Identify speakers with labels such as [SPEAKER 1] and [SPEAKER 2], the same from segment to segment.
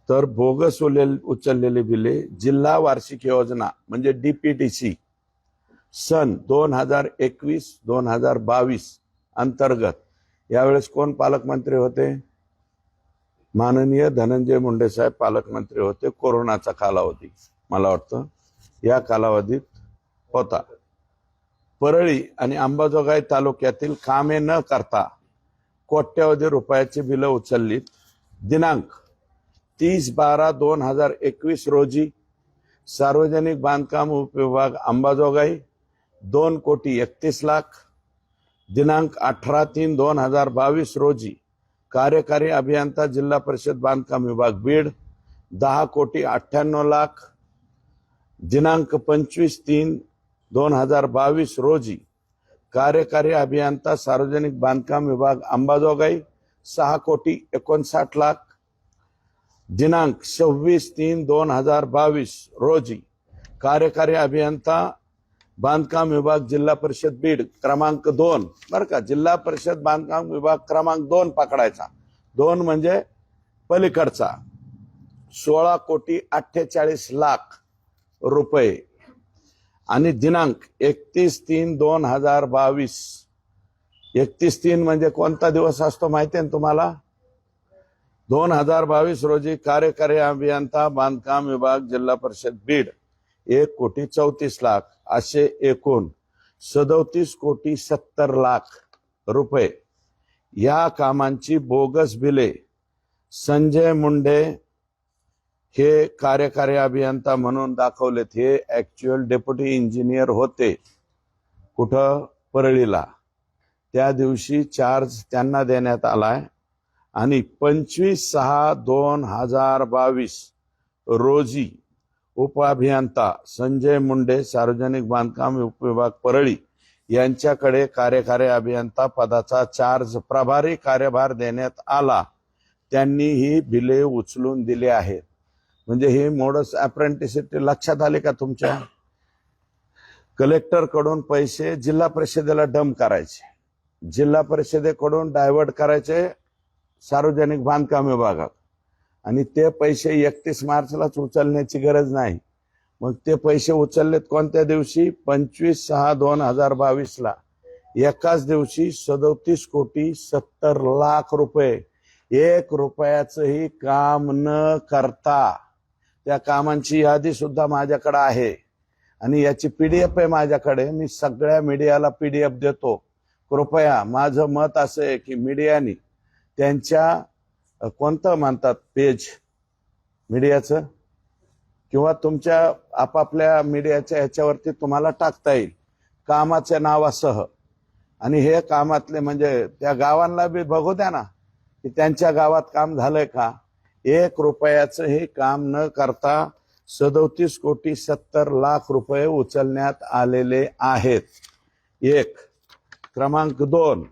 [SPEAKER 1] तर बोगस उचललेली बिले जिल्हा वार्षिक योजना म्हणजे डीपीटीसी सन 2021-2022 अंतर्गत यावेळेस कोण पालकमंत्री होते? माननीय धनंजय मुंडे साहेब पालकमंत्री होते. कोरोनाचा कालावधी मला वाटतं या कालावधीत होता. परळी आणि अंबाजोगाई तालुक्यातील कामे न करता कोट्यवधी रुपयाची बिलं उचललीत. दिनांक 30/12/2021 रोजी सार्वजनिक बांधकाम उपविभाग अंबाजोगाई 2,31,00,000. दिनांक 18/3/2022 रोजी कार्यकारी अभियंता जिल्हा परिषद बांधकाम विभाग बीड 10,98,00,000. दिनांक 25/3/2022 रोजी कार्यकारी अभियंता सार्वजनिक बांधकाम विभाग अंबाजोगाई 6,59,00,000. दिनांक 26/3/2022 रोजी कार्यकारी अभियंता बांधकाम विभाग जिल्हा परिषद बीड क्रमांक 2 बरं का, जिल्हा परिषद बांधकाम विभाग क्रमांक 2 पकडायचा, 2 म्हणजे पलीकडचा, 16,48,00,000 रुपये. आणि दिनांक 31/3/2022 31/3 म्हणजे कोणता दिवस असतो माहिती आहे ना तुम्हाला? 2022 रोजी कार्यकारी अभियंता बांधकाम विभाग जिल्हा परिषद बीड 1,34,00,000 असे एकूण 37,70,00,000 रुपये या कामांची बोगस बिले संजय मुंडे हे कार्यकारी अभियंता म्हणून दाखवलेत. हे ऍक्च्युअल डेप्युटी इंजिनियर होते. कुठं? परळीला. त्या दिवशी चार्ज त्यांना देण्यात आलाय आणि 25/6/2022 रोजी उपअभियंता संजय मुंडे सार्वजनिक बांधकाम उपविभाग परळी यांच्याकडे कार्यकारी अभियंता पदाचा चार्ज प्रभारी कार्यभार देण्यात आला. त्यांनी ही बिले उचलून दिली आहेत. म्हणजे ही मोडस अप्रेंटिसिटी लक्षात आली का तुमच्या? कलेक्टर कडून पैसे जिल्हा परिषदेला डंप करायचे, जिल्हा परिषदेकडून डायव्हर्ट करायचे सार्वजनिक बांधकाम विभागात, आणि ते पैसे 31 मार्चलाच उचलण्याची गरज नाही. मग ते पैसे उचललेत कोणत्या दिवशी? 25/6/2022 एकाच दिवशी 37,70,00,000 रुपये. 1 रुपयाचंही काम न करता. त्या कामांची यादी सुद्धा माझ्याकडे आहे आणि याची PDF आहे माझ्याकडे. मी सगळ्या मीडियाला PDF देतो. कृपया, माझं मत असं आहे की मीडियानी त्यांच्या कोणतं म्हणतात पेज मीडियाचं किंवा तुमच्या आपापल्या मीडियाच्या ह्याच्यावरती तुम्हाला टाकता येईल कामाच्या नावासह. आणि हे कामातले म्हणजे त्या गावांना बी बघू द्या ना की त्यांच्या गावात काम झालंय का. 1 रुपयाचंही काम न करता 37,70,00,000 रुपये उचलण्यात आलेले आहेत. 1. क्रमांक 2,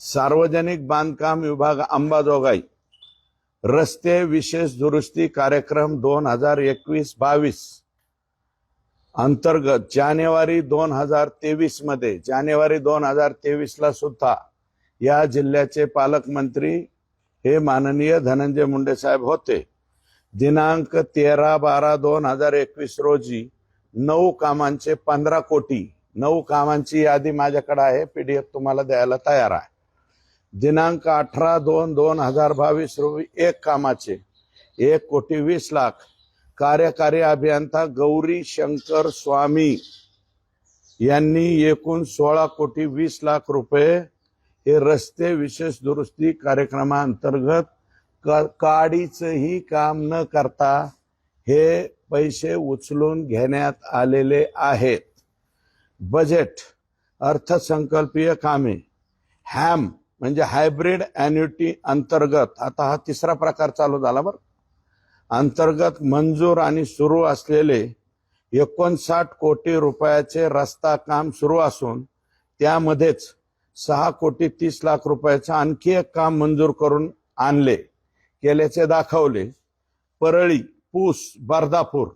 [SPEAKER 1] सार्वजनिक बांधकाम विभाग अंबाजोगाई रस्ते विशेष दुरुस्ती कार्यक्रम 2021-22 अंतर्गत जानेवारी 2023 मध्ये, जानेवारी 2023 ला सुद्धा या जिल्ह्याचे पालकमंत्री हे माननीय धनंजय मुंडे साहेब होते. दिनांक 13/12/2021 रोजी 9 कामांचे 15 कोटी, 9 कामांची यादी माझ्याकडे आहे, PDF तुम्हाला द्यायला तयार आहे. दिनांक 18/2/2022 रोजी 1 कामाचे 1,20,00,000 कार्यकारी अभियंता गौरी शंकर स्वामी यांनी एकूण 16,20,00,000 रुपये हे रस्ते विशेष दुरुस्ती कार्यक्रमांतर्गत काडीचंही काम न करता हे पैसे उचलून घेण्यात आलेले आहेत. बजेट अर्थसंकल्पीय कामे हॅम म्हणजे हायब्रिड ॲन्युटी अंतर्गत, आता हा 3रा प्रकार चालू झाला बरं, अंतर्गत मंजूर आणि सुरू असलेले 59 कोटी रुपयाचे रस्ता काम सुरू असून त्यामध्येच 6,30,00,000 रुपयाचं आणखी एक काम मंजूर करून केल्याचे दाखवले. परळी पूस बर्दापूर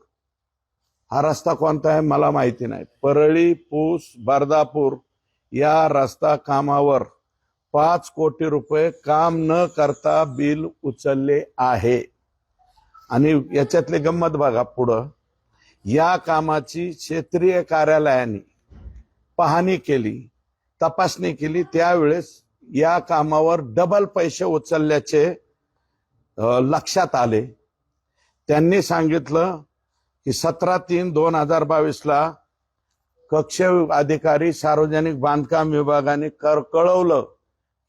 [SPEAKER 1] हा रस्ता कोणता आहे मला माहिती नाही. परळी पूस बर्दापूर या रस्ता कामावर 5 कोटी रुपये काम न करता बिल उचलले आहे. आणि याच्यातली गंमत बघा पुढं, या कामाची क्षेत्रीय कार्यालयाने पाहणी केली, तपासणी केली, त्यावेळेस या कामावर डबल पैसे उचलल्याचे लक्षात आले. त्यांनी सांगितलं की 17/3/2022 कक्ष अधिकारी सार्वजनिक बांधकाम विभागाने कळवलं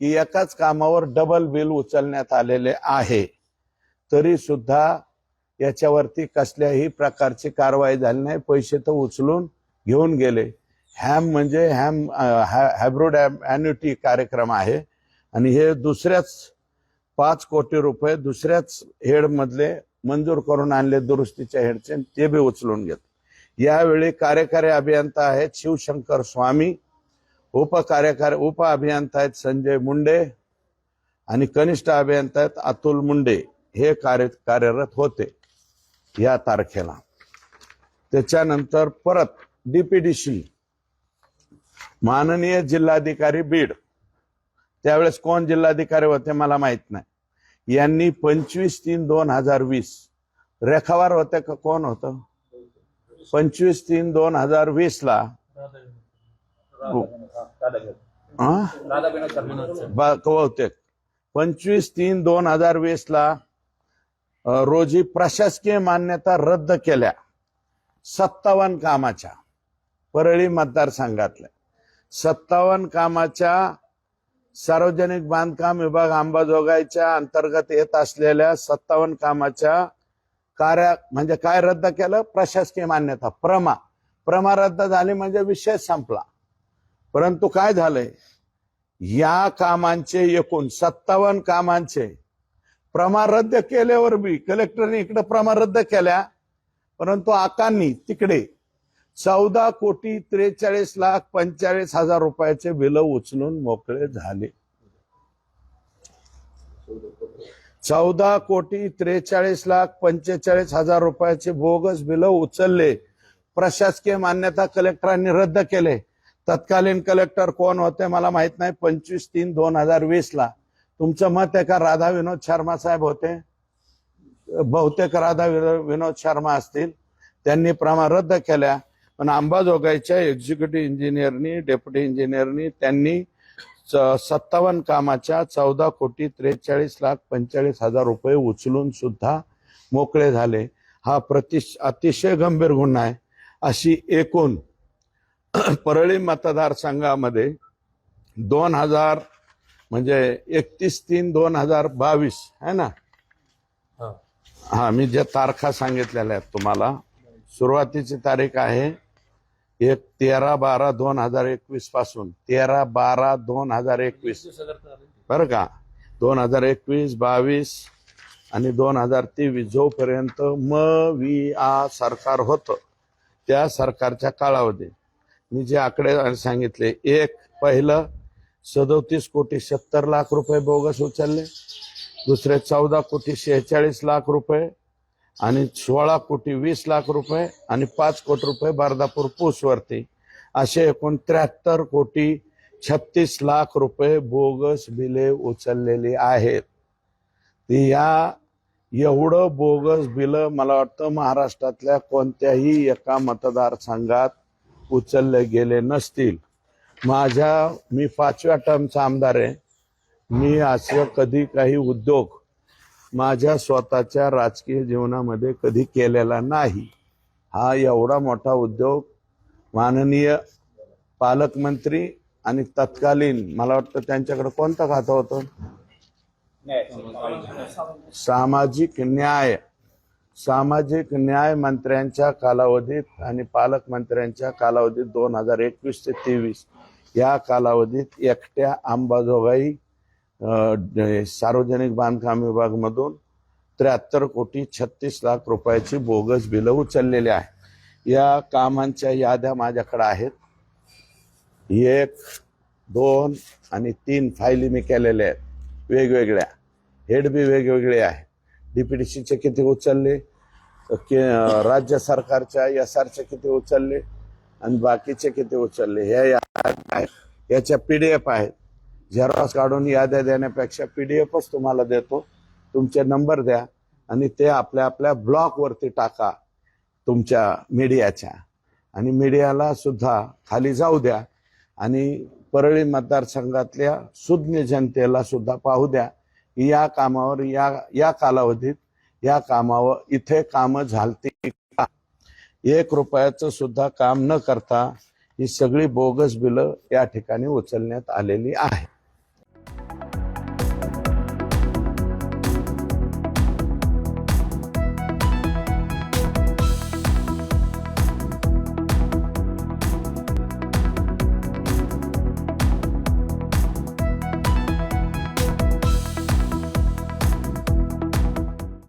[SPEAKER 1] की एकाच कामावर डबल बिल उचलण्यात आलेले आहे. तरी सुद्धा याच्यावरती कसल्याही प्रकारची कारवाई झाली नाही. पैसे तर उचलून घेऊन गेले. हॅम म्हणजे हायब्रिड अॅन्युटी कार्यक्रम आहे आणि हे दुसऱ्याच 5 कोटी रुपये दुसऱ्याच हेड मधले मंजूर करून आणले, दुरुस्तीच्या हेडचे, ते बी उचलून घेत. यावेळी कार्यकारी अभियंता आहेत शिवशंकर स्वामी, उप अभियंता आहेत संजय मुंडे आणि कनिष्ठ अभियंता आहेत अतुल मुंडे. हे कार्यरत होते या तारखेला. त्याच्यानंतर परत डीपीडीसी माननीय जिल्हाधिकारी बीड, त्यावेळेस कोण जिल्हाधिकारी होते मला माहित नाही, यांनी 25/3/2020 रेखावार होते का कोण होतं, 25/3/2020 ला बहुतेक 25/3/2020 ला रोजी प्रशासकीय मान्यता रद्द केल्या 57 कामाच्या. परळी मतदारसंघातल्या 57 कामाच्या सार्वजनिक बांधकाम विभाग अंबाजोगाईच्या अंतर्गत येत असलेल्या 57 कामाच्या म्हणजे काय रद्द केलं, प्रशासकीय मान्यता प्रमा रद्द झाली म्हणजे विषय संपला. परंतु काय झालंय, या कामांचे एकूण 57 कामांचे प्रमा रद्द केल्यावर बी कलेक्टरने इकडे प्रमा रद्द केल्या, परंतु आकांनी तिकडे 14,43,45,00,000 रुपयाचे बिल उचलून मोकळे झाले. 14,43,45,00,000 रुपयाचे बोगस बिल उचलले. प्रशासकीय मान्यता कलेक्टरांनी रद्द केले. तत्कालीन कलेक्टर कोण होते मला माहित नाही. 25/3/2020 ला तुमचं मत आहे का राधा विनोद शर्मा साहेब होते, बहुतेक राधा विनोद शर्मा असतील. त्यांनी प्रमा रद्द केल्या. पण अंबाजोगाईच्या एक्झिक्युटिव्ह इंजिनियरनी डेप्युटी इंजिनियरनी त्यांनी 57 कामाच्या 14,43,45,00,000 रुपये उचलून सुद्धा मोकळे झाले. हा अतिशय गंभीर गुन्हा आहे. अशी एकूण परळी मतदारसंघामध्ये 2000 म्हणजे 31/3/2022 आहे ना. हा, मी ज्या तारखा सांगितलेल्या आहेत तुम्हाला, सुरुवातीची तारीख आहे 13/12/2021 पासून 13/12/2021 बरं का. 2021, 22 आणि 2023 जोपर्यंत सरकार होतं त्या सरकारच्या कालावधीत मी जे आकडे सांगितले, एक पहिलं 37,70,00,000 रुपये बोगस उचलले, दुसरे 14,46,00,000 रुपये आणि 16,20,00,000 रुपये आणि 5 कोटी रुपये बर्दापूर पूसवरती, असे एकूण 73,36,00,000 रुपये बोगस बिले उचललेली आहेत. या एवढं बोगस बिलं मला वाटतं महाराष्ट्रातल्या कोणत्याही एका मतदारसंघात उचलले गेले नसतील. मी 5व्या टर्मचा आमदार आहे. मी असं कधी काही उद्योग माझ्या स्वतःच्या राजकीय जीवनामध्ये कधी केलेला नाही. हा एवढा मोठा उद्योग माननीय पालकमंत्री आणि तत्कालीन मला वाटतं त्यांच्याकडे कोणतं खातं होतं, सामाजिक न्याय मंत्र्यांच्या कालावधीत आणि पालकमंत्र्यांच्या कालावधीत 2021 ते 23 या कालावधीत एकट्या अंबाजोगाई सार्वजनिक बांधकाम विभाग मधून 73,36,00,000 रुपयाची बोगस बिलं उचललेली आहे. या कामांच्या याद्या माझ्याकडे आहेत. 1, 2 आणि 3 फायली मी केलेल्या आहेत वेगवेगळ्या. हेड बी वेगवेगळे आहे. डीपीडीसीचे किती उचलले, राज्य सरकारच्या एसआरचे किती उचलले आणि बाकीचे किती उचलले, याच्या पीडीएफ आहेत. झेरॉक्स काढून याद्या देण्यापेक्षा पीडीएफच तुम्हाला देतो. तुमचे नंबर द्या, आणि ते आपल्या आपल्या ब्लॉकवरती टाका तुमच्या मीडियाच्या, आणि मीडियाला सुद्धा खाली जाऊ द्या आणि परळी मतदारसंघातल्या सुज्ञ जनतेला सुद्धा पाहू द्या की या कामावर या कालावधीत या कामावर इथे कामं झालती का. 1 रुपयाचं सुद्धा काम न करता ही सगळी बोगस बिलं या ठिकाणी उचलण्यात आलेली आहे.